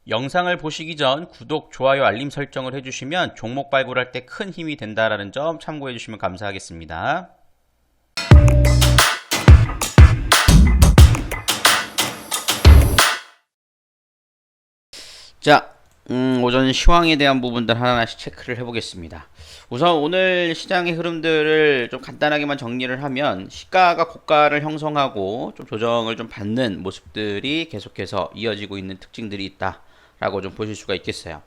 영상을 보시기 전 구독, 좋아요, 알림 설정을 해주시면 종목 발굴할 때 큰 힘이 된다라는 점 참고해 주시면 감사하겠습니다. 자, 오전 시황에 대한 부분들 하나하나씩 체크를 해보겠습니다. 우선 오늘 시장의 흐름들을 좀 간단하게만 정리를 하면 시가가 고가를 형성하고 좀 조정을 좀 받는 모습들이 계속해서 이어지고 있는 특징들이 있다라고 좀 보실 수가 있겠어요.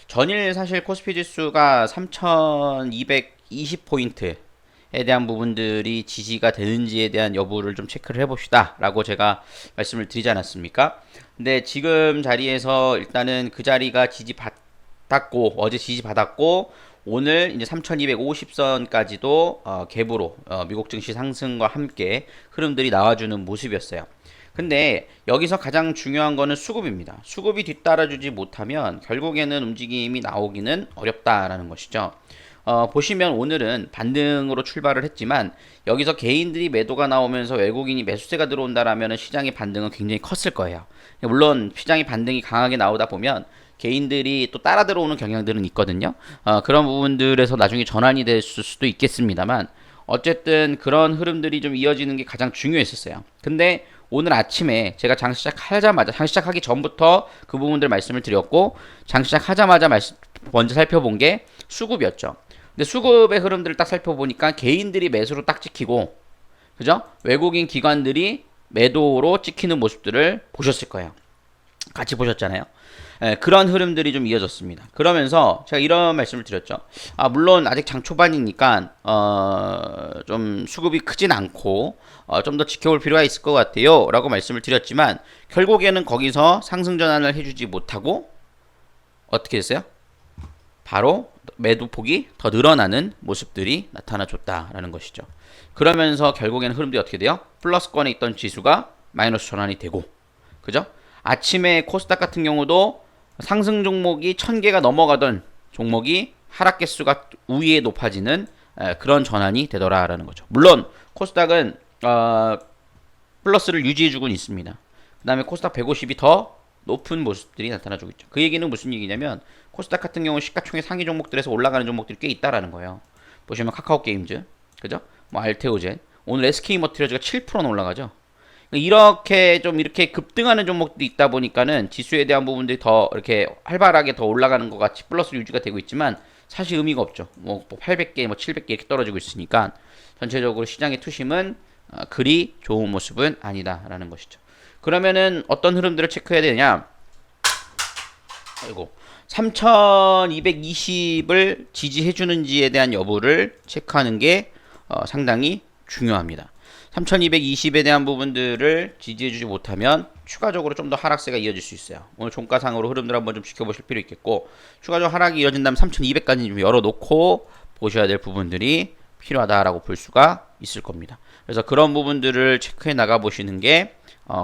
전일 사실 코스피 지수가 3220포인트 에 대한 부분들이 지지가 되는지에 대한 여부를 좀 체크를 해봅시다 라고 제가 말씀을 드리지 않았습니까? 근데 지금 자리에서 일단은 그 자리가 지지받았고 어제 지지받았고 오늘 이제 3250선까지도 갭으로 미국 증시 상승과 함께 흐름들이 나와주는 모습이었어요. 근데 여기서 가장 중요한 거는 수급입니다. 수급이 뒤따라주지 못하면 결국에는 움직임이 나오기는 어렵다라는 것이죠. 보시면 오늘은 반등으로 출발을 했지만 여기서 개인들이 매도가 나오면서 외국인이 매수세가 들어온다라면 시장의 반등은 굉장히 컸을 거예요. 물론 시장의 반등이 강하게 나오다 보면 개인들이 또 따라 들어오는 경향들은 있거든요. 그런 부분들에서 나중에 전환이 될 수도 있겠습니다만 어쨌든 그런 흐름들이 좀 이어지는 게 가장 중요했었어요. 근데 오늘 아침에 제가 장 시작하자마자 장 시작하기 전부터 그 부분들 말씀을 드렸고 장 시작하자마자 먼저 살펴본 게 수급이었죠. 근데 수급의 흐름들을 딱 살펴보니까 개인들이 매수로 딱 찍히고, 그죠? 외국인 기관들이 매도로 찍히는 모습들을 보셨을 거예요. 같이 보셨잖아요. 예, 그런 흐름들이 좀 이어졌습니다. 그러면서 제가 이런 말씀을 드렸죠. 물론 아직 장 초반이니까 좀 수급이 크진 않고 좀 더 지켜볼 필요가 있을 것 같아요. 라고 말씀을 드렸지만 결국에는 거기서 상승 전환을 해주지 못하고 어떻게 됐어요? 바로 매도폭이 더 늘어나는 모습들이 나타나줬다라는 것이죠. 그러면서 결국에는 흐름들이 어떻게 돼요? 플러스권에 있던 지수가 마이너스 전환이 되고, 그죠? 아침에 코스닥 같은 경우도 상승 종목이 1000개가 넘어가던 종목이 하락 개수가 우위에 높아지는 그런 전환이 되더라라는 거죠. 물론 코스닥은 플러스를 유지해주고 있습니다. 그 다음에 코스닥 150이 더 높은 모습들이 나타나주고 있죠. 그 얘기는 무슨 얘기냐면 코스닥 같은 경우 시가총액 상위 종목들에서 올라가는 종목들이 꽤 있다라는 거예요. 보시면 카카오 게임즈, 그죠? 뭐 알테오젠, 오늘 SK 머티리얼즈가 7%는 올라가죠. 이렇게 좀 이렇게 급등하는 종목들이 있다 보니까는 지수에 대한 부분들이 더 이렇게 활발하게 더 올라가는 것 같이 플러스 유지가 되고 있지만 사실 의미가 없죠. 뭐 800개, 뭐 700개 이렇게 떨어지고 있으니까 전체적으로 시장의 투심은 그리 좋은 모습은 아니다라는 것이죠. 그러면은 어떤 흐름들을 체크해야 되냐? 아이고, 3220을 지지해주는지에 대한 여부를 체크하는 게 상당히 중요합니다. 3220에 대한 부분들을 지지해주지 못하면 추가적으로 좀 더 하락세가 이어질 수 있어요. 오늘 종가상으로 흐름들 한번 좀 지켜보실 필요 있겠고, 추가적으로 하락이 이어진다면 3200까지 좀 열어놓고 보셔야 될 부분들이 필요하다라고 볼 수가 있을 겁니다. 그래서 그런 부분들을 체크해 나가 보시는 게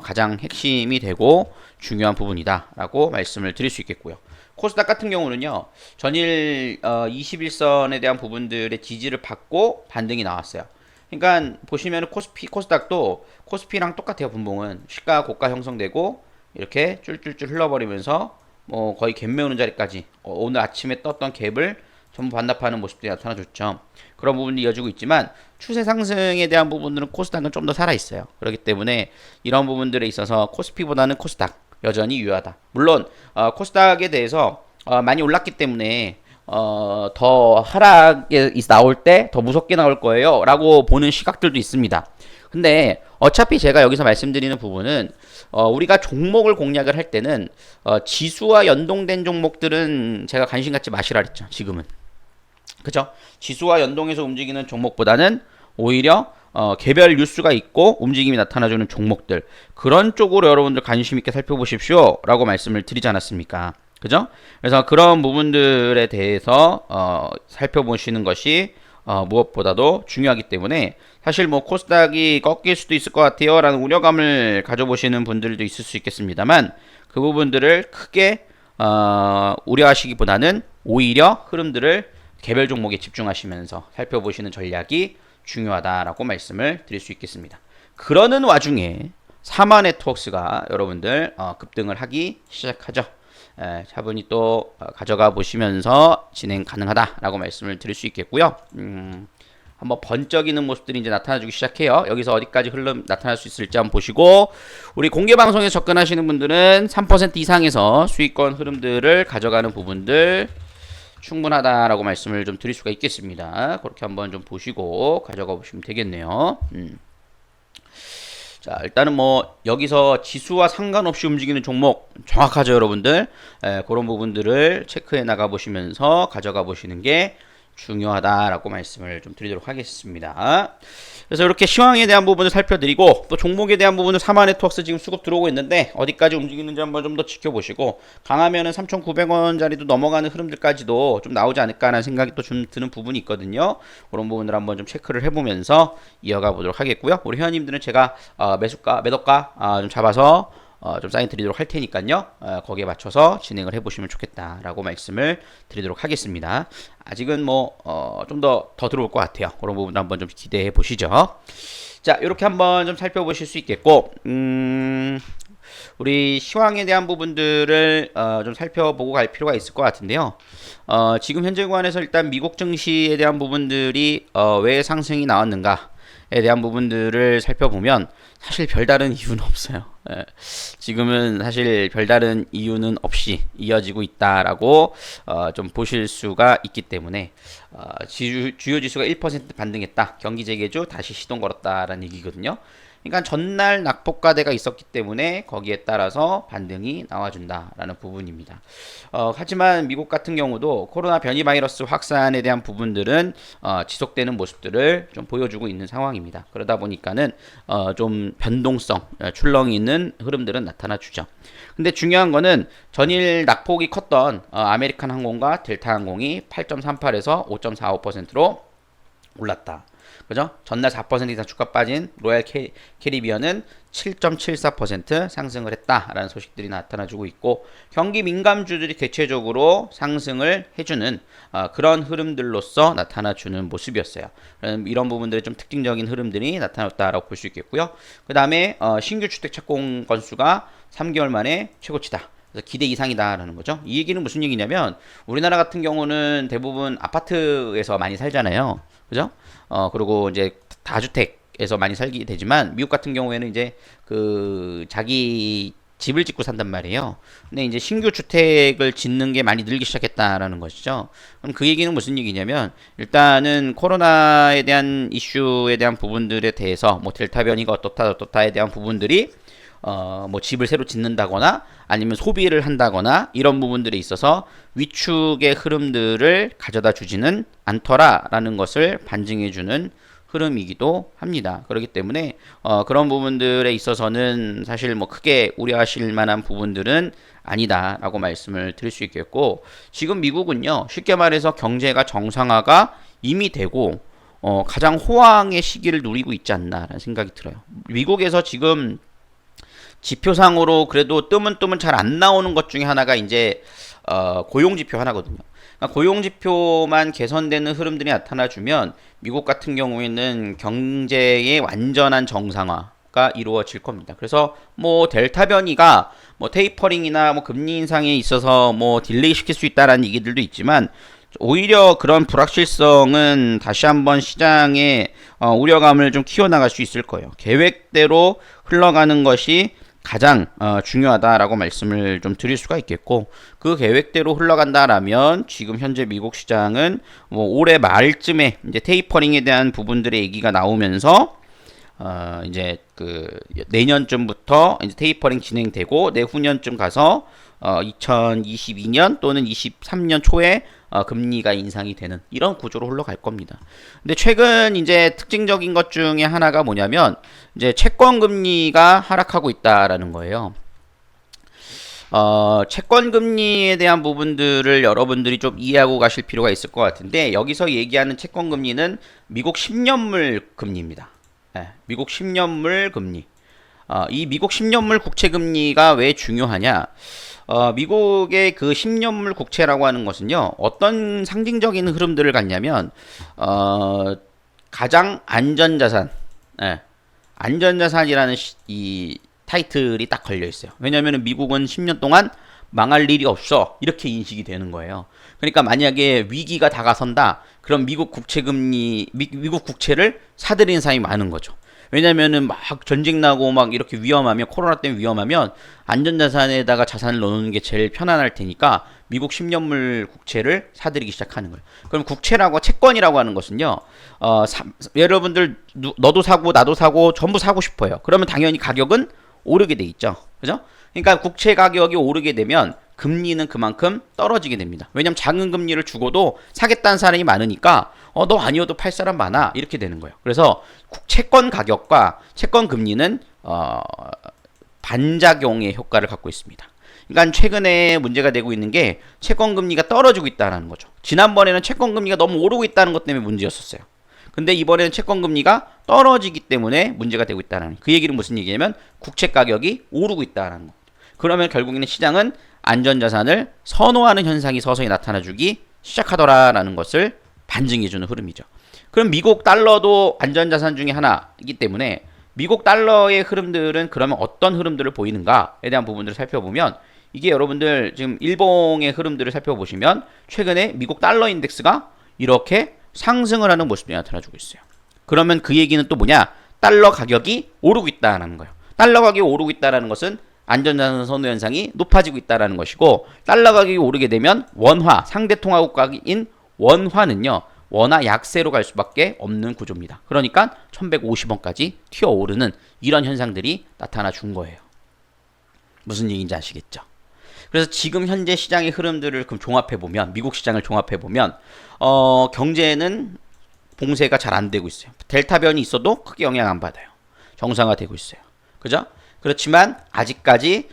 가장 핵심이 되고 중요한 부분이다라고 말씀을 드릴 수 있겠고요. 코스닥 같은 경우는요, 전일 21선에 대한 부분들의 지지를 받고 반등이 나왔어요. 그러니까 보시면 코스닥도 코스피랑 똑같아요. 분봉은 시가 고가 형성되고 이렇게 쫄쫄쫄 흘러버리면서 뭐 거의 갭 메우는 자리까지 오늘 아침에 떴던 갭을 전부 반납하는 모습들이 나타나줬죠. 그런 부분이 이어지고 있지만 추세 상승에 대한 부분들은 코스닥은 좀 더 살아있어요. 그렇기 때문에 이런 부분들에 있어서 코스피보다는 코스닥 여전히 유효하다. 물론 코스닥에 대해서 많이 올랐기 때문에 더 하락에 나올 때 더 무섭게 나올 거예요 라고 보는 시각들도 있습니다. 근데 어차피 제가 여기서 말씀드리는 부분은 우리가 종목을 공략을 할 때는 지수와 연동된 종목들은 제가 관심 갖지 마시라 그랬죠. 지금은, 그죠? 지수와 연동해서 움직이는 종목보다는 오히려 개별 뉴스가 있고 움직임이 나타나주는 종목들, 그런 쪽으로 여러분들 관심 있게 살펴보십시오 라고 말씀을 드리지 않았습니까? 그죠? 그래서 그런 부분들에 대해서 살펴보시는 것이 무엇보다도 중요하기 때문에 사실 뭐 코스닥이 꺾일 수도 있을 것 같아요 라는 우려감을 가져보시는 분들도 있을 수 있겠습니다만 그 부분들을 크게 우려하시기보다는 오히려 흐름들을 개별 종목에 집중하시면서 살펴보시는 전략이 중요하다라고 말씀을 드릴 수 있겠습니다. 그러는 와중에 사마 네트워크스가 여러분들 급등을 하기 시작하죠. 차분히 또 가져가 보시면서 진행 가능하다라고 말씀을 드릴 수 있겠고요. 한번 번쩍이는 모습들이 이제 나타나주기 시작해요. 여기서 어디까지 흐름 나타날 수 있을지 한번 보시고, 우리 공개 방송에 접근하시는 분들은 3% 이상에서 수익권 흐름들을 가져가는 부분들 충분하다라고 말씀을 좀 드릴 수가 있겠습니다. 그렇게 한번 좀 보시고 가져가 보시면 되겠네요. 자, 일단은 뭐 여기서 지수와 상관없이 움직이는 종목 정확하죠, 여러분들. 그런 부분들을 체크해 나가 보시면서 가져가 보시는 게 중요하다라고 말씀을 좀 드리도록 하겠습니다. 그래서 이렇게 시황에 대한 부분을 살펴드리고, 또 종목에 대한 부분을 사마네트웍스 지금 수급 들어오고 있는데 어디까지 움직이는지 한번 좀 더 지켜보시고, 강하면은 3,900원짜리도 넘어가는 흐름들까지도 좀 나오지 않을까라는 생각이 또 좀 드는 부분이 있거든요. 그런 부분을 한번 좀 체크를 해보면서 이어가 보도록 하겠고요. 우리 회원님들은 제가 매도가 좀 잡아서 좀 사인 드리도록 할 테니까요. 거기에 맞춰서 진행을 해보시면 좋겠다라고 말씀을 드리도록 하겠습니다. 아직은 뭐 좀 더 들어올 것 같아요. 그런 부분 한번 좀 기대해 보시죠. 자, 이렇게 한번 좀 살펴보실 수 있겠고, 우리 시황에 대한 부분들을 좀 살펴보고 갈 필요가 있을 것 같은데요. 지금 현재 구간에서 일단 미국 증시에 대한 부분들이 왜 상승이 나왔는가에 대한 부분들을 살펴보면 사실 별다른 이유는 없어요. 지금은 사실 별다른 이유는 없이 이어지고 있다라고 좀 보실 수가 있기 때문에, 주요 지수가 1% 반등했다. 경기 재개주 다시 시동 걸었다라는 얘기거든요. 그러니까 전날 낙폭과대가 있었기 때문에 거기에 따라서 반등이 나와준다라는 부분입니다. 하지만 미국 같은 경우도 코로나 변이 바이러스 확산에 대한 부분들은 지속되는 모습들을 좀 보여주고 있는 상황입니다. 그러다 보니까는 좀 변동성, 출렁이 있는 흐름들은 나타나주죠. 근데 중요한 거는 전일 낙폭이 컸던 아메리칸 항공과 델타 항공이 8.38에서 5.45%로 올랐다. 그죠? 전날 4% 이상 주가 빠진 로얄 캐리비언은 7.74% 상승을 했다라는 소식들이 나타나주고 있고, 경기 민감주들이 대체적으로 상승을 해주는 그런 흐름들로서 나타나주는 모습이었어요. 이런 부분들이 좀 특징적인 흐름들이 나타났다라고 볼 수 있겠고요. 그 다음에 신규 주택 착공 건수가 3개월 만에 최고치다. 그래서 기대 이상이다라는 거죠. 이 얘기는 무슨 얘기냐면, 우리나라 같은 경우는 대부분 아파트에서 많이 살잖아요. 그죠? 그리고 이제 다주택에서 많이 살게 되지만, 미국 같은 경우에는 이제 자기 집을 짓고 산단 말이에요. 근데 이제 신규 주택을 짓는 게 많이 늘기 시작했다라는 것이죠. 그럼 그 얘기는 무슨 얘기냐면, 일단은 코로나에 대한 이슈에 대한 부분들에 대해서 뭐 델타 변이가 어떻다에 대한 부분들이 뭐 집을 새로 짓는다거나 아니면 소비를 한다거나 이런 부분들에 있어서 위축의 흐름들을 가져다 주지는 않더라라는 것을 반증해주는 흐름이기도 합니다. 그렇기 때문에 그런 부분들에 있어서는 사실 뭐 크게 우려하실 만한 부분들은 아니다라고 말씀을 드릴 수 있겠고, 지금 미국은요, 쉽게 말해서 경제가 정상화가 이미 되고 가장 호황의 시기를 누리고 있지 않나라는 생각이 들어요. 미국에서 지금 지표상으로 그래도 뜨문 잘 안 나오는 것 중에 하나가 이제 고용지표 하나거든요. 그러니까 고용지표만 개선되는 흐름들이 나타나주면 미국 같은 경우에는 경제의 완전한 정상화가 이루어질 겁니다. 그래서 뭐 델타 변이가 뭐 테이퍼링이나 뭐 금리 인상에 있어서 뭐 딜레이 시킬 수 있다라는 얘기들도 있지만, 오히려 그런 불확실성은 다시 한번 시장에 우려감을 좀 키워나갈 수 있을 거예요. 계획대로 흘러가는 것이 가장 중요하다라고 말씀을 좀 드릴 수가 있겠고, 그 계획대로 흘러간다라면 지금 현재 미국 시장은 뭐 올해 말쯤에 이제 테이퍼링에 대한 부분들의 얘기가 나오면서 이제 내년쯤부터 이제 테이퍼링 진행되고, 내후년쯤 가서 2022년 또는 23년 초에 금리가 인상이 되는 이런 구조로 흘러갈 겁니다. 근데 최근 이제 특징적인 것 중에 하나가 뭐냐면, 이제 채권 금리가 하락하고 있다라는 거예요. 채권 금리에 대한 부분들을 여러분들이 좀 이해하고 가실 필요가 있을 것 같은데, 여기서 얘기하는 채권 금리는 미국 10년물 금리입니다. 미국 10년물 금리. 이 미국 10년물 국채 금리가 왜 중요하냐? 미국의 그 10년물 국채라고 하는 것은요, 어떤 상징적인 흐름들을 갖냐면, 가장 안전자산, 안전자산이라는 이 타이틀이 딱 걸려 있어요. 왜냐하면 미국은 10년 동안 망할 일이 없어. 이렇게 인식이 되는 거예요. 그러니까 만약에 위기가 다가선다. 그럼 미국 국채금리, 미국 국채를 사들이는 사람이 많은 거죠. 왜냐면은 막 전쟁 나고 막 이렇게 위험하면, 코로나 때문에 위험하면 안전자산에다가 자산을 넣는 게 제일 편안할 테니까 미국 10년물 국채를 사들이기 시작하는 거예요. 그럼 국채라고, 채권이라고 하는 것은요, 여러분들 너도 사고 나도 사고 전부 사고 싶어요. 그러면 당연히 가격은 오르게 돼 있죠. 그죠? 그러니까 국채 가격이 오르게 되면 금리는 그만큼 떨어지게 됩니다. 왜냐면 작은 금리를 주고도 사겠다는 사람이 많으니까 너 아니어도 팔 사람 많아, 이렇게 되는 거예요. 그래서 채권 가격과 채권 금리는 반작용의 효과를 갖고 있습니다. 그러니까 최근에 문제가 되고 있는 게 채권 금리가 떨어지고 있다는 거죠. 지난번에는 채권 금리가 너무 오르고 있다는 것 때문에 문제였었어요. 근데 이번에는 채권 금리가 떨어지기 때문에 문제가 되고 있다는, 그 얘기는 무슨 얘기냐면 국채 가격이 오르고 있다는 거. 그러면 결국에는 시장은 안전자산을 선호하는 현상이 서서히 나타나주기 시작하더라라는 것을 반증해주는 흐름이죠. 그럼 미국 달러도 안전자산 중에 하나이기 때문에 미국 달러의 흐름들은 그러면 어떤 흐름들을 보이는가에 대한 부분들을 살펴보면, 이게 여러분들 지금 일봉의 흐름들을 살펴보시면 최근에 미국 달러 인덱스가 이렇게 상승을 하는 모습이 나타나주고 있어요. 그러면 그 얘기는 또 뭐냐? 달러 가격이 오르고 있다는 거예요. 달러 가격이 오르고 있다는 것은 안전자산 선호 현상이 높아지고 있다는 것이고, 달러 가격이 오르게 되면 원화, 상대 통화국가인 원화는요, 원화 약세로 갈 수밖에 없는 구조입니다. 그러니까 1150원까지 튀어오르는 이런 현상들이 나타나 준 거예요. 무슨 얘기인지 아시겠죠? 그래서 지금 현재 시장의 흐름들을 그럼 종합해보면, 미국 시장을 종합해보면 경제는 봉쇄가 잘 안 되고 있어요. 델타 변이 있어도 크게 영향 안 받아요. 정상화되고 있어요. 그죠? 그렇지만 아직까지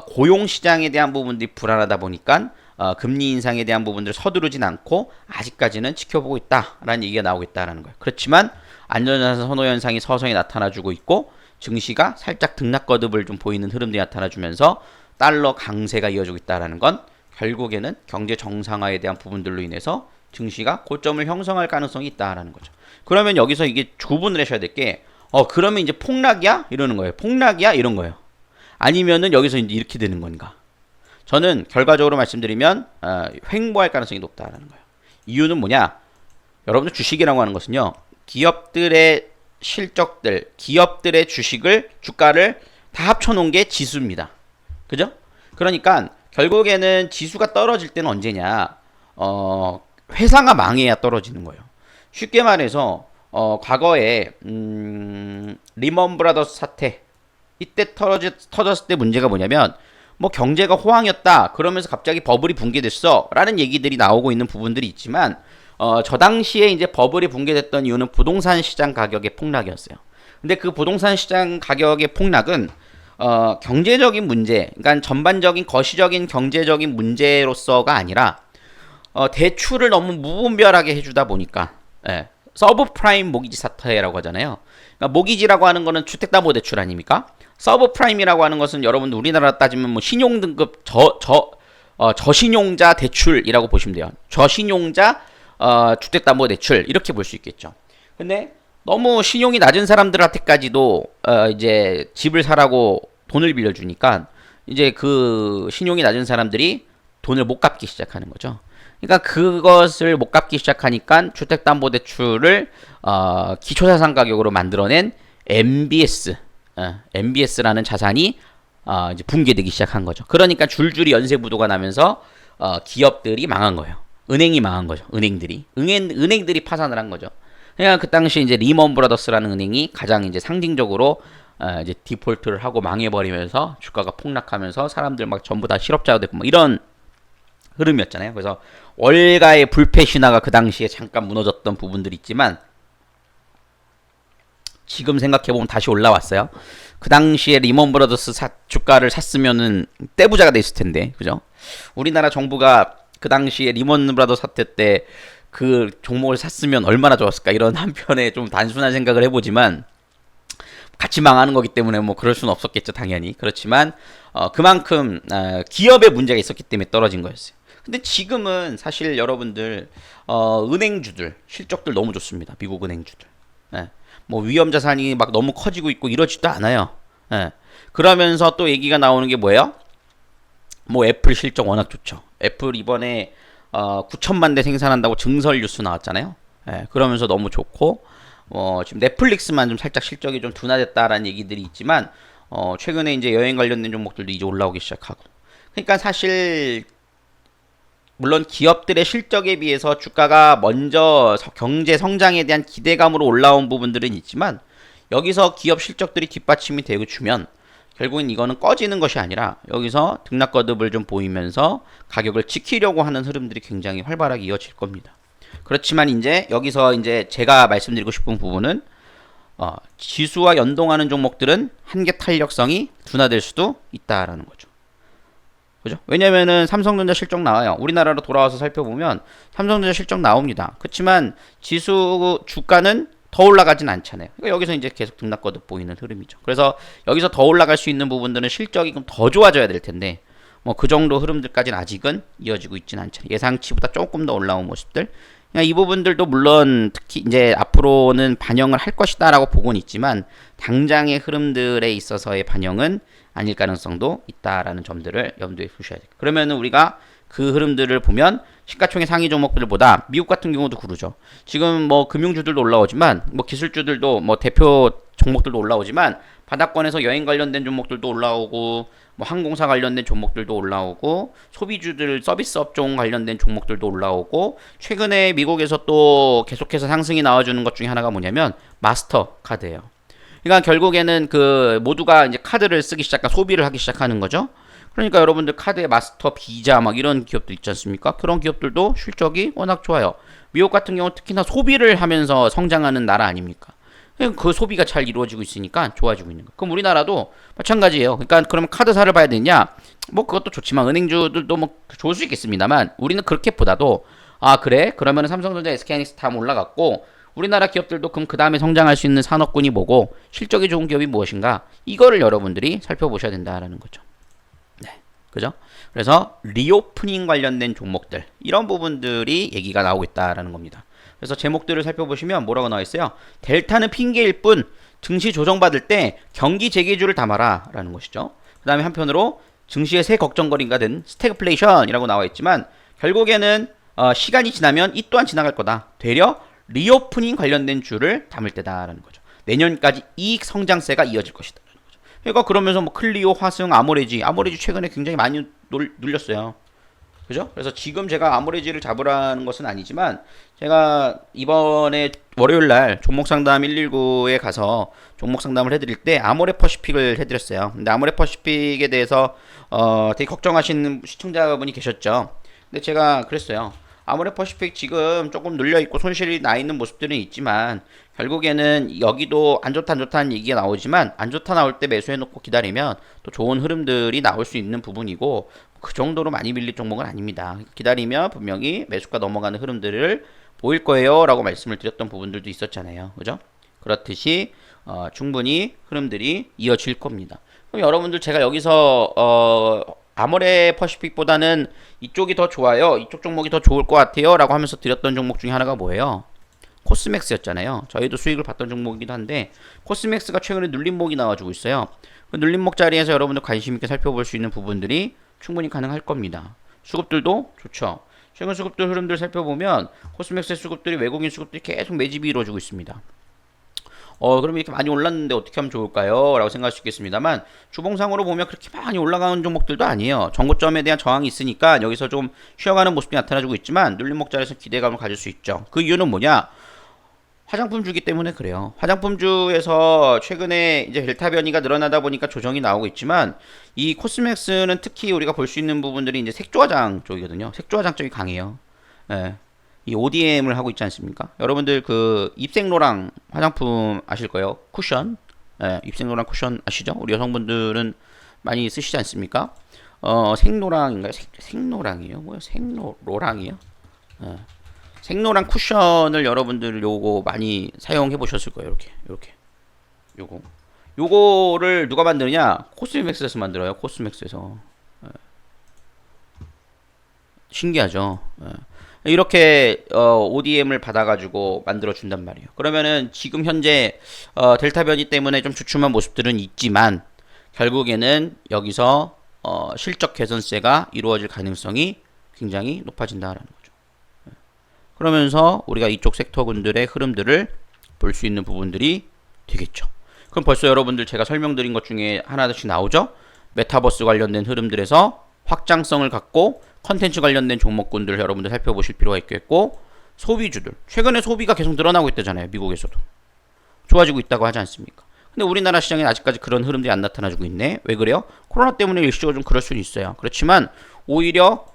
고용 시장에 대한 부분들이 불안하다 보니까 금리 인상에 대한 부분들을 서두르진 않고 아직까지는 지켜보고 있다라는 얘기가 나오고 있다는 거예요. 그렇지만 안전자산 선호 현상이 서서히 나타나주고 있고, 증시가 살짝 등락거듭을 좀 보이는 흐름들이 나타나주면서 달러 강세가 이어지고 있다는 건 결국에는 경제 정상화에 대한 부분들로 인해서 증시가 고점을 형성할 가능성이 있다라는 거죠. 그러면 여기서 이게 구분을 하셔야 될 게, 그러면 이제 폭락이야? 이러는 거예요. 폭락이야? 이런 거예요. 아니면은 여기서 이제 이렇게 되는 건가? 저는 결과적으로 말씀드리면 횡보할 가능성이 높다라는 거예요. 이유는 뭐냐? 여러분들 주식이라고 하는 것은요, 기업들의 실적들, 기업들의 주가를 다 합쳐놓은 게 지수입니다. 그죠? 그러니까 결국에는 지수가 떨어질 때는 언제냐? 회사가 망해야 떨어지는 거예요. 쉽게 말해서 과거에 리먼 브라더스 사태, 이때 터졌을 때 문제가 뭐냐면, 뭐 경제가 호황이었다 그러면서 갑자기 버블이 붕괴됐어 라는 얘기들이 나오고 있는 부분들이 있지만, 저 당시에 이제 버블이 붕괴됐던 이유는 부동산 시장 가격의 폭락이었어요. 근데 그 부동산 시장 가격의 폭락은 경제적인 문제, 그러니까 전반적인 거시적인 경제적인 문제로서가 아니라 대출을 너무 무분별하게 해주다 보니까, 서브프라임 모기지 사태라고 하잖아요. 그러니까 모기지라고 하는 거는 주택담보대출 아닙니까? 서브프라임이라고 하는 것은 여러분들 우리나라 따지면 뭐 신용등급 저신용자 대출이라고 보시면 돼요. 저신용자 주택담보대출 이렇게 볼 수 있겠죠. 근데 너무 신용이 낮은 사람들한테까지도 이제 집을 사라고 돈을 빌려주니까 이제 그 신용이 낮은 사람들이 돈을 못 갚기 시작하는 거죠. 그러니까 그것을 못 갚기 시작하니까 주택담보대출을 기초자산 가격으로 만들어낸 MBS라는 자산이 이제 붕괴되기 시작한 거죠. 그러니까 줄줄이 연쇄부도가 나면서 기업들이 망한 거예요. 은행이 망한 거죠. 은행들이 파산을 한 거죠. 그러니까 그 당시 이제 리먼 브라더스라는 은행이 가장 이제 상징적으로 이제 디폴트를 하고 망해버리면서 주가가 폭락하면서 사람들 막 전부 다 실업자가 됐고 막 이런 흐름이었잖아요. 그래서 월가의 불패 신화가 그 당시에 잠깐 무너졌던 부분들이 있지만 지금 생각해보면 다시 올라왔어요. 그 당시에 리먼 브라더스 주가를 샀으면은 떼부자가 됐을 텐데, 그죠? 우리나라 정부가 그 당시에 리먼 브라더스 사태 때 그 종목을 샀으면 얼마나 좋았을까, 이런 한편에 좀 단순한 생각을 해보지만, 같이 망하는 거기 때문에 뭐 그럴 수는 없었겠죠, 당연히. 그렇지만 그만큼 기업에 문제가 있었기 때문에 떨어진 거였어요. 근데 지금은 사실 여러분들 은행주들 실적들 너무 좋습니다. 미국 은행주들. 뭐 위험 자산이 막 너무 커지고 있고 이러지도 않아요. 그러면서 또 얘기가 나오는 게 뭐예요? 뭐 애플 실적 워낙 좋죠. 애플 이번에 9천만 대 생산한다고 증설 뉴스 나왔잖아요. 예, 그러면서 너무 좋고 지금 넷플릭스만 좀 살짝 실적이 좀 둔화됐다라는 얘기들이 있지만 최근에 이제 여행 관련된 종목들도 이제 올라오기 시작하고. 그러니까 사실 물론 기업들의 실적에 비해서 주가가 먼저 경제 성장에 대한 기대감으로 올라온 부분들은 있지만 여기서 기업 실적들이 뒷받침이 되고 주면 결국엔 이거는 꺼지는 것이 아니라 여기서 등락거듭을 좀 보이면서 가격을 지키려고 하는 흐름들이 굉장히 활발하게 이어질 겁니다. 그렇지만 이제 여기서 이제 제가 말씀드리고 싶은 부분은 지수와 연동하는 종목들은 한계 탄력성이 둔화될 수도 있다라는 거죠. 그죠? 왜냐면은 삼성전자 실적 나와요. 우리나라로 돌아와서 살펴보면 삼성전자 실적 나옵니다. 그렇지만 지수 주가는 더 올라가진 않잖아요. 그러니까 여기서 이제 계속 등락거듭 보이는 흐름이죠. 그래서 여기서 더 올라갈 수 있는 부분들은 실적이 좀 더 좋아져야 될 텐데 뭐 그 정도 흐름들까지는 아직은 이어지고 있지는 않잖아요. 예상치보다 조금 더 올라온 모습들. 이 부분들도 물론 특히 이제 앞으로는 반영을 할 것이다라고 보고는 있지만 당장의 흐름들에 있어서의 반영은 아닐 가능성도 있다라는 점들을 염두에 두셔야 돼요. 그러면은 우리가 그 흐름들을 보면 시가총액 상위 종목들보다 미국 같은 경우도 그러죠. 지금 뭐 금융주들도 올라오지만 뭐 기술주들도 뭐 대표 종목들도 올라오지만 바닥권에서 여행 관련된 종목들도 올라오고 뭐 항공사 관련된 종목들도 올라오고 소비주들 서비스 업종 관련된 종목들도 올라오고 최근에 미국에서 또 계속해서 상승이 나와주는 것 중에 하나가 뭐냐면 마스터 카드예요. 그러니까 결국에는 그 모두가 이제 카드를 쓰기 시작한 소비를 하기 시작하는 거죠. 그러니까 여러분들 카드에 마스터, 비자 막 이런 기업들 있지 않습니까? 그런 기업들도 실적이 워낙 좋아요. 미국 같은 경우 특히나 소비를 하면서 성장하는 나라 아닙니까? 그 소비가 잘 이루어지고 있으니까 좋아지고 있는 거예요. 그럼 우리나라도 마찬가지예요. 그러니까 그러면 카드사를 봐야 되냐? 뭐 그것도 좋지만 은행주들도 뭐 좋을 수 있겠습니다만 우리는 그렇게 보다도 그래? 그러면 삼성전자, SK하이닉스 다 올라갔고 우리나라 기업들도 그럼 그 다음에 성장할 수 있는 산업군이 뭐고 실적이 좋은 기업이 무엇인가? 이거를 여러분들이 살펴보셔야 된다라는 거죠. 네, 그죠? 그래서 리오프닝 관련된 종목들 이런 부분들이 얘기가 나오고 있다라는 겁니다. 그래서 제목들을 살펴보시면 뭐라고 나와 있어요? 델타는 핑계일 뿐 증시 조정받을 때 경기 재개주를 담아라 라는 것이죠. 그 다음에 한편으로 증시의 새 걱정거리가 된 스태그플레이션이라고 나와 있지만 결국에는 시간이 지나면 이 또한 지나갈 거다. 되려 리오프닝 관련된 주를 담을 때다라는 거죠. 내년까지 이익 성장세가 이어질 것이다. 그러니까 그러면서 뭐 클리오, 화승, 아모레지 최근에 굉장히 많이 눌렸어요. 그죠? 그래서 지금 제가 아모레지를 잡으라는 것은 아니지만 제가 이번에 월요일 날 종목 상담 119에 가서 종목 상담을 해드릴 때 아모레 퍼시픽을 해드렸어요. 근데 아모레 퍼시픽에 대해서 되게 걱정하시는 시청자분이 계셨죠. 근데 제가 그랬어요. 아모레 퍼시픽 지금 조금 눌려있고 손실이 나 있는 모습들은 있지만 결국에는 여기도 안 좋다 안 좋다는 얘기가 나오지만 안 좋다 나올 때 매수해놓고 기다리면 또 좋은 흐름들이 나올 수 있는 부분이고 그 정도로 많이 밀릴 종목은 아닙니다. 기다리면 분명히 매수가 넘어가는 흐름들을 보일 거예요 라고 말씀을 드렸던 부분들도 있었잖아요. 그죠? 그렇듯이 충분히 흐름들이 이어질 겁니다. 그럼 여러분들 제가 여기서 아모레 퍼시픽보다는 이쪽이 더 좋아요. 이쪽 종목이 더 좋을 것 같아요. 라고 하면서 드렸던 종목 중에 하나가 뭐예요? 코스맥스였잖아요. 저희도 수익을 봤던 종목이기도 한데 코스맥스가 최근에 눌림목이 나와주고 있어요. 그 눌림목 자리에서 여러분들 관심 있게 살펴볼 수 있는 부분들이 충분히 가능할 겁니다. 수급들도 좋죠. 최근 수급들 흐름들 살펴보면 코스맥스의 수급들이 외국인 수급들이 계속 매집이 이루어지고 있습니다. 그럼 이렇게 많이 올랐는데 어떻게 하면 좋을까요? 라고 생각할 수 있겠습니다만 주봉상으로 보면 그렇게 많이 올라가는 종목들도 아니에요. 정고점에 대한 저항이 있으니까 여기서 좀 쉬어가는 모습이 나타나주고 있지만 눌림목 자리에서 기대감을 가질 수 있죠. 그 이유는 뭐냐? 화장품주기 때문에 그래요. 화장품주에서 최근에 이제 델타 변이가 늘어나다 보니까 조정이 나오고 있지만 이 코스맥스는 특히 우리가 볼 수 있는 부분들이 이제 색조화장 쪽이거든요. 색조화장 쪽이 강해요. 예. 이 ODM을 하고 있지 않습니까? 여러분들 그 입생로랑 화장품 아실 거예요. 쿠션. 예, 입생로랑 쿠션 아시죠? 우리 여성분들은 많이 쓰시지 않습니까? 생로랑인가요? 생로랑이에요? 뭐요? 생로랑이요? 예. 생로랑 쿠션을 여러분들 요거 많이 사용해 보셨을 거예요. 이렇게 요거를 누가 만드느냐? 코스맥스에서 만들어요. 코스맥스에서. 예. 신기하죠. 예. 이렇게 ODM을 받아가지고 만들어 준단 말이에요. 그러면은 지금 현재 델타 변이 때문에 좀 주춤한 모습들은 있지만 결국에는 여기서 실적 개선세가 이루어질 가능성이 굉장히 높아진다라는 거죠. 그러면서 우리가 이쪽 섹터군들의 흐름들을 볼 수 있는 부분들이 되겠죠. 그럼 벌써 여러분들 제가 설명드린 것 중에 하나씩 나오죠. 메타버스 관련된 흐름들에서 확장성을 갖고 컨텐츠 관련된 종목군들을 여러분들 살펴보실 필요가 있겠고, 소비주들 최근에 소비가 계속 늘어나고 있다잖아요. 미국에서도 좋아지고 있다고 하지 않습니까? 근데 우리나라 시장에 아직까지 그런 흐름들이 안 나타나주고 있네. 왜 그래요? 코로나 때문에 일시적으로 좀 그럴 수는 있어요. 그렇지만 오히려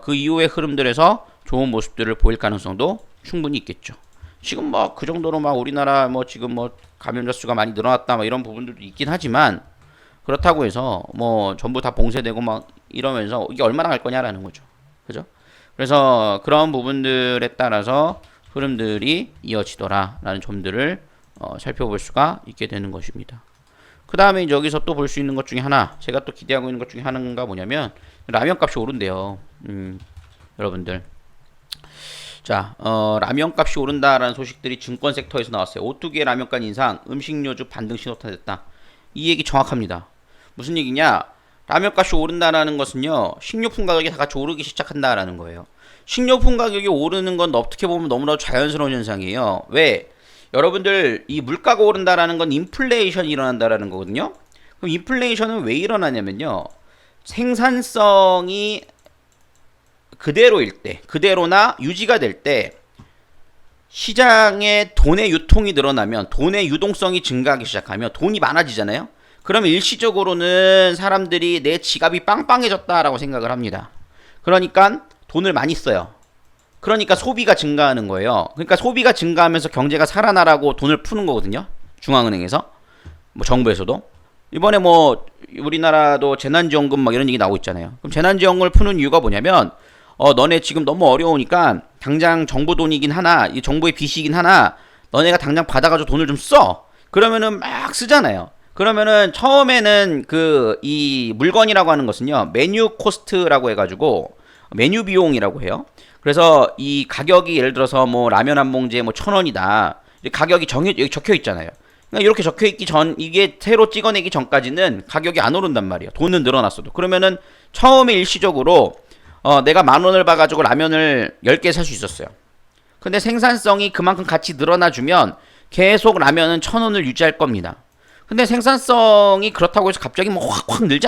그 이후의 흐름들에서 좋은 모습들을 보일 가능성도 충분히 있겠죠. 지금 뭐 그 정도로 막 우리나라 뭐 지금 뭐 감염자 수가 많이 늘어났다 막 이런 부분들도 있긴 하지만, 그렇다고 해서 뭐 전부 다 봉쇄되고 막 이러면서 이게 얼마나 갈 거냐라는 거죠. 그죠? 그래서 그런 부분들에 따라서 흐름들이 이어지더라라는 점들을 살펴볼 수가 있게 되는 것입니다. 그 다음에 여기서 또 볼 수 있는 것 중에 하나, 제가 또 기대하고 있는 것 중에 하나가 뭐냐면 라면 값이 오른대요. 여러분들, 자, 라면 값이 오른다라는 소식들이 증권 섹터에서 나왔어요. 오뚜기의 라면값 인상, 음식료주 반등 신호탄 됐다. 이 얘기 정확합니다. 무슨 얘기냐? 라면 값이 오른다라는 것은요, 식료품 가격이 다 같이 오르기 시작한다라는 거예요. 식료품 가격이 오르는 건 어떻게 보면 너무나도 자연스러운 현상이에요. 왜? 여러분들, 이 물가가 오른다라는 건 인플레이션이 일어난다라는 거거든요. 그럼 인플레이션은 왜 일어나냐면요, 생산성이 그대로일 때, 그대로나 유지가 될 때 시장에 돈의 유통이 늘어나면, 돈의 유동성이 증가하기 시작하면 돈이 많아지잖아요. 그러면 일시적으로는 사람들이 내 지갑이 빵빵해졌다라고 생각을 합니다. 그러니까 돈을 많이 써요. 그러니까 소비가 증가하는 거예요. 그러니까 소비가 증가하면서 경제가 살아나라고 돈을 푸는 거거든요. 중앙은행에서, 뭐 정부에서도. 이번에 뭐 우리나라도 재난지원금 막 이런 얘기 나오고 있잖아요. 그럼 재난지원금을 푸는 이유가 뭐냐면, 너네 지금 너무 어려우니까 당장 정부 돈이긴 하나, 이 정부의 빚이긴 하나, 너네가 당장 받아가지고 돈을 좀 써. 그러면은 막 쓰잖아요. 그러면은 처음에는 이 물건이라고 하는 것은요, 메뉴 코스트라고 해가지고 메뉴 비용이라고 해요. 그래서 이 가격이 예를 들어서 뭐 라면 한 봉지에 뭐 1,000원이다. 가격이 여기 적혀 있잖아요. 그러니까 이렇게 적혀 있기 전, 이게 새로 찍어내기 전까지는 가격이 안 오른단 말이에요. 돈은 늘어났어도. 그러면은 처음에 일시적으로 내가 10,000원을 봐가지고 라면을 10개 살 수 있었어요. 근데 생산성이 그만큼 같이 늘어나주면 계속 라면은 1,000원을 유지할 겁니다. 근데 생산성이 그렇다고 해서 갑자기 뭐 확 늘지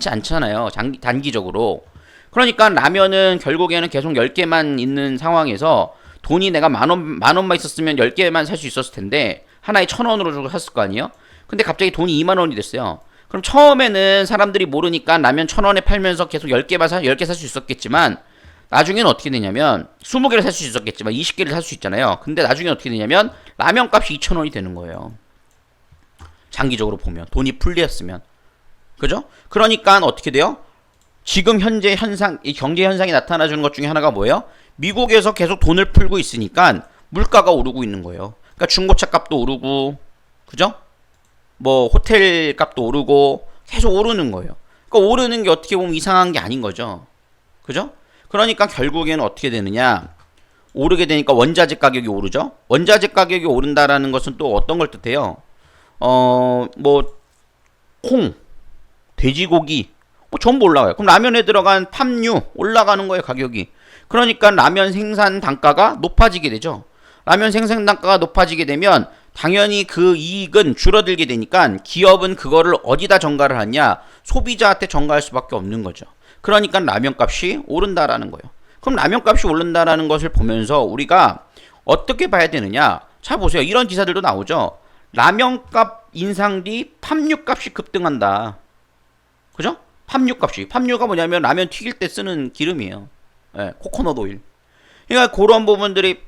않잖아요. 단기적으로. 그러니까 라면은 결국에는 계속 10개만 있는 상황에서 돈이 내가 만원만 있었으면 10개만 살 수 있었을 텐데 하나에 1,000원으로 주고 샀을 거 아니에요? 근데 갑자기 돈이 20,000원이 됐어요. 그럼 처음에는 사람들이 모르니까 라면 1,000원에 팔면서 계속 10개 살 수 있었겠지만, 나중에는 어떻게 되냐면 20개를 살 수 있었겠지만 20개를 살 수 있잖아요. 근데 나중에 어떻게 되냐면 라면 값이 2,000원이 되는 거예요. 장기적으로 보면 돈이 풀리었으면. 그죠? 그러니까 어떻게 돼요? 지금 현재 현상, 이 경제 현상이 나타나주는 것 중에 하나가 뭐예요? 미국에서 계속 돈을 풀고 있으니까 물가가 오르고 있는 거예요. 그러니까 중고차 값도 오르고, 그죠? 뭐 호텔 값도 오르고 계속 오르는 거예요. 그러니까 오르는 게 어떻게 보면 이상한 게 아닌 거죠. 그죠? 그러니까 결국에는 어떻게 되느냐? 오르게 되니까 원자재 가격이 오르죠. 원자재 가격이 오른다라는 것은 또 어떤 걸 뜻해요? 뭐 콩, 돼지고기 뭐 전부 올라가요. 그럼 라면에 들어간 팜유 올라가는 거예요, 가격이. 그러니까 라면 생산 단가가 높아지게 되죠. 라면 생산 단가가 높아지게 되면 당연히 그 이익은 줄어들게 되니까 기업은 그거를 어디다 전가를 하냐? 소비자한테 전가할 수밖에 없는 거죠. 그러니까 라면 값이 오른다라는 거예요. 그럼 라면 값이 오른다라는 것을 보면서 우리가 어떻게 봐야 되느냐? 잘 보세요. 이런 기사들도 나오죠. 라면 값 인상 뒤 팜유 값이 급등한다. 그죠? 팜유 값이. 팜유가 뭐냐면 라면 튀길 때 쓰는 기름이에요. 예, 코코넛 오일. 그러니까 그런 부분들이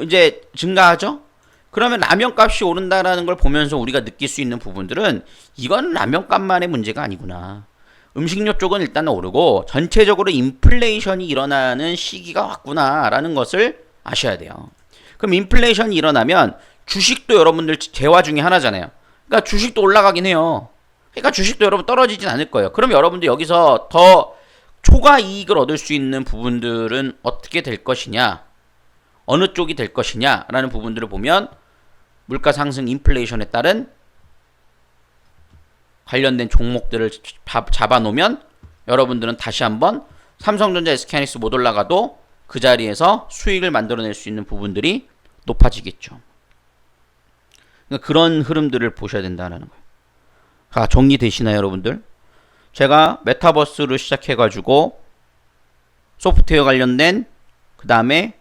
이제 증가하죠? 그러면 라면 값이 오른다라는 걸 보면서 우리가 느낄 수 있는 부분들은 이건 라면 값만의 문제가 아니구나. 음식료 쪽은 일단 오르고 전체적으로 인플레이션이 일어나는 시기가 왔구나라는 것을 아셔야 돼요. 그럼 인플레이션이 일어나면 주식도 여러분들 재화 중에 하나잖아요. 그러니까 주식도 올라가긴 해요. 그러니까 주식도 여러분 떨어지진 않을 거예요. 그럼 여러분들 여기서 더 초과 이익을 얻을 수 있는 부분들은 어떻게 될 것이냐, 어느 쪽이 될 것이냐라는 부분들을 보면 물가 상승 인플레이션에 따른 관련된 종목들을 잡아 놓으면 여러분들은 다시 한번 삼성전자, SK하이닉스 못 올라가도 그 자리에서 수익을 만들어낼 수 있는 부분들이 높아지겠죠. 그러니까 그런 흐름들을 보셔야 된다는 거예요. 아, 정리되시나요, 여러분들? 제가 메타버스를 시작해가지고 소프트웨어 관련된, 그 다음에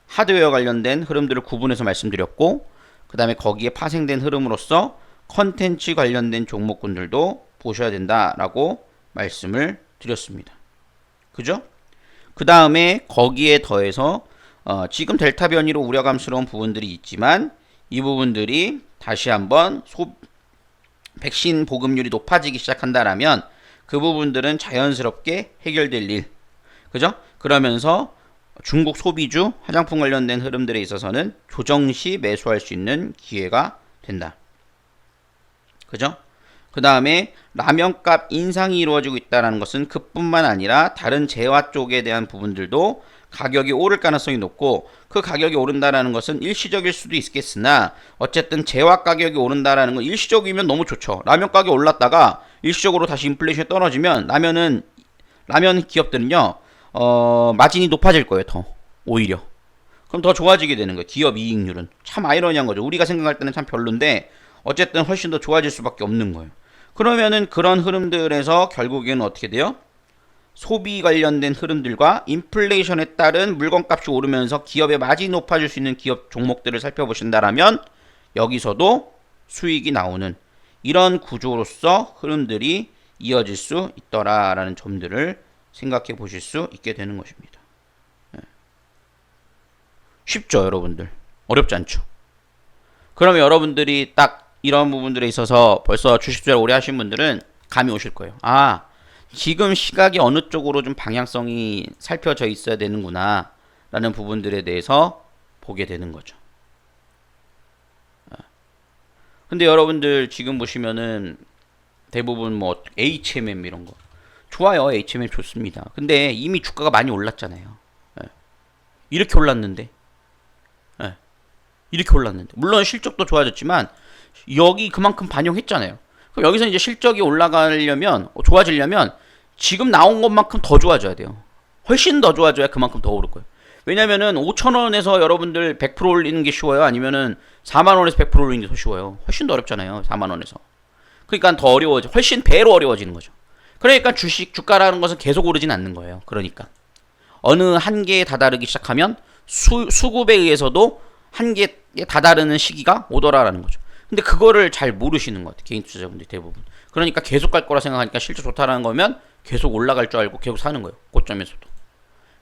하드웨어 관련된 흐름들을 구분해서 말씀드렸고, 그 다음에 거기에 파생된 흐름으로서 컨텐츠 관련된 종목군들도 보셔야 된다라고 말씀을 드렸습니다. 그죠? 그 다음에 거기에 더해서 지금 델타 변이로 우려감스러운 부분들이 있지만 이 부분들이 다시 한번 백신 보급률이 높아지기 시작한다라면 그 부분들은 자연스럽게 해결될 일. 그죠? 그러면서 중국 소비주, 화장품 관련된 흐름들에 있어서는 조정 시 매수할 수 있는 기회가 된다. 그죠? 그 다음에 라면값 인상이 이루어지고 있다는 것은 그뿐만 아니라 다른 재화 쪽에 대한 부분들도 가격이 오를 가능성이 높고, 그 가격이 오른다는 것은 일시적일 수도 있겠으나 어쨌든 재화 가격이 오른다는 건 일시적이면 너무 좋죠. 라면 가격이 올랐다가 일시적으로 다시 인플레이션이 떨어지면 라면 기업들은요 마진이 높아질 거예요. 더 오히려 그럼 더 좋아지게 되는 거예요. 기업 이익률은 참 아이러니한 거죠. 우리가 생각할 때는 참 별론데 어쨌든 훨씬 더 좋아질 수밖에 없는 거예요. 그러면은 그런 흐름들에서 결국에는 어떻게 돼요? 소비 관련된 흐름들과 인플레이션에 따른 물건값이 오르면서 기업의 마진이 높아질 수 있는 기업 종목들을 살펴보신다라면 여기서도 수익이 나오는 이런 구조로서 흐름들이 이어질 수 있더라라는 점들을 생각해 보실 수 있게 되는 것입니다. 쉽죠, 여러분들? 어렵지 않죠? 그러면 여러분들이 딱 이런 부분들에 있어서 벌써 주식 투자를 오래 하신 분들은 감이 오실 거예요. 아, 지금 시각이 어느 쪽으로 좀 방향성이 살펴져 있어야 되는구나 라는 부분들에 대해서 보게 되는 거죠. 근데 여러분들 지금 보시면은 대부분 뭐 HMM 이런 거 좋아요. HMM 좋습니다. 근데 이미 주가가 많이 올랐잖아요. 이렇게 올랐는데 이렇게 올랐는데 물론 실적도 좋아졌지만 여기 그만큼 반영했잖아요. 그럼 여기서 이제 실적이 올라가려면 좋아지려면 지금 나온 것만큼 더 좋아져야 돼요. 훨씬 더 좋아져야 그만큼 더 오를 거예요. 왜냐면은 5,000원에서 여러분들 100% 올리는 게 쉬워요? 아니면은 4만원에서 100% 올리는 게 더 쉬워요? 훨씬 더 어렵잖아요. 4만원에서. 그러니까 더 어려워져. 훨씬 배로 어려워지는 거죠. 그러니까 주가라는 것은 계속 오르진 않는 거예요. 그러니까. 어느 한계에 다다르기 시작하면 수급에 의해서도 한계에 다다르는 시기가 오더라라는 거죠. 근데 그거를 잘 모르시는 것 같아요. 개인 투자자분들이 대부분. 그러니까 계속 갈 거라 생각하니까 실적 좋다라는 거면 계속 올라갈 줄 알고 계속 사는 거예요. 고점에서도.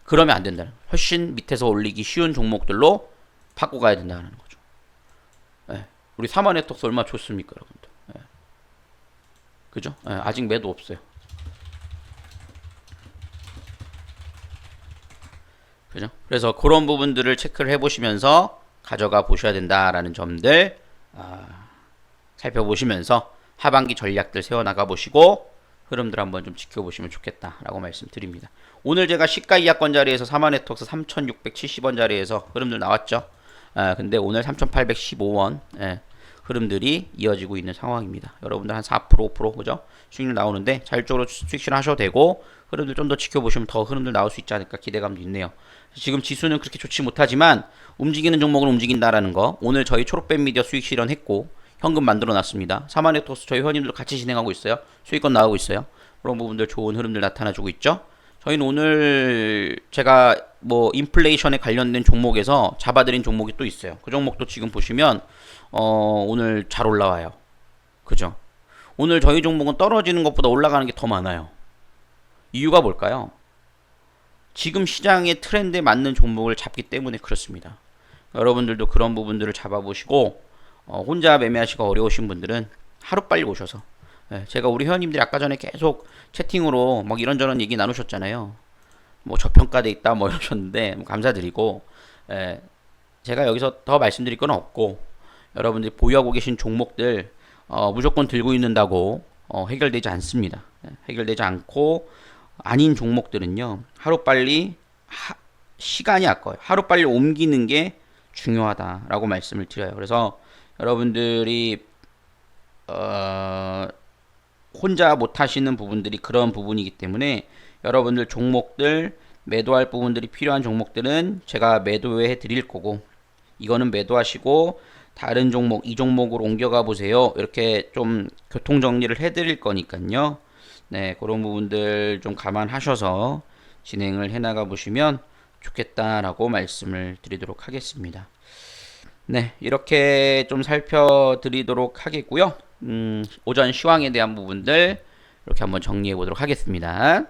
그러면 안 된다는 거예요. 훨씬 밑에서 올리기 쉬운 종목들로 바꿔가야 된다는 거죠. 네. 우리 사마네톡스 얼마나 좋습니까, 여러분들. 네. 그죠? 네. 아직 매도 없어요. 그죠? 그래서 그런 부분들을 체크를 해보시면서 가져가 보셔야 된다라는 점들 살펴보시면서 하반기 전략들 세워나가 보시고 흐름들 한번 좀 지켜보시면 좋겠다라고 말씀드립니다. 오늘 제가 시가 이하권 자리에서 사마네톡스 3,670원 자리에서 흐름들 나왔죠. 근데 오늘 3,815원 흐름들이 이어지고 있는 상황입니다. 여러분들 한 4% 5% 그죠? 수익률 나오는데 자율적으로 수익 실하셔도 되고 흐름들 좀 더 지켜보시면 더 흐름들 나올 수 있지 않을까 기대감도 있네요. 지금 지수는 그렇게 좋지 못하지만 움직이는 종목은 움직인다라는 거. 오늘 저희 초록뱀 미디어 수익 실현했고 현금 만들어 놨습니다. 사마네톡스 저희 회원님들 같이 진행하고 있어요. 수익권 나오고 있어요. 그런 부분들 좋은 흐름들 나타나주고 있죠. 저희는 오늘 제가 뭐 인플레이션에 관련된 종목에서 잡아드린 종목이 또 있어요. 그 종목도 지금 보시면 오늘 잘 올라와요. 그죠? 오늘 저희 종목은 떨어지는 것보다 올라가는 게 더 많아요. 이유가 뭘까요? 지금 시장의 트렌드에 맞는 종목을 잡기 때문에 그렇습니다. 여러분들도 그런 부분들을 잡아보시고 혼자 매매하시기 어려우신 분들은 하루빨리 오셔서 제가 우리 회원님들이 아까 전에 계속 채팅으로 막 이런저런 얘기 나누셨잖아요. 뭐 저평가돼 있다 뭐 이러셨는데 감사드리고 제가 여기서 더 말씀드릴 건 없고 여러분들이 보유하고 계신 종목들 무조건 들고 있는다고 해결되지 않습니다. 해결되지 않고 아닌 종목들은요 하루빨리 시간이 아까워요. 하루빨리 옮기는 게 중요하다라고 말씀을 드려요. 그래서 여러분들이 혼자 못 하시는 부분들이 그런 부분이기 때문에 여러분들 종목들 매도할 부분들이 필요한 종목들은 제가 매도해 드릴 거고, 이거는 매도하시고 다른 종목 이 종목으로 옮겨가 보세요, 이렇게 좀 교통 정리를 해 드릴 거니까요. 네, 그런 부분들 좀 감안하셔서 진행을 해 나가 보시면 좋겠다라고 말씀을 드리도록 하겠습니다. 네, 이렇게 좀 살펴드리도록 하겠고요. 오전 시황에 대한 부분들 이렇게 한번 정리해 보도록 하겠습니다.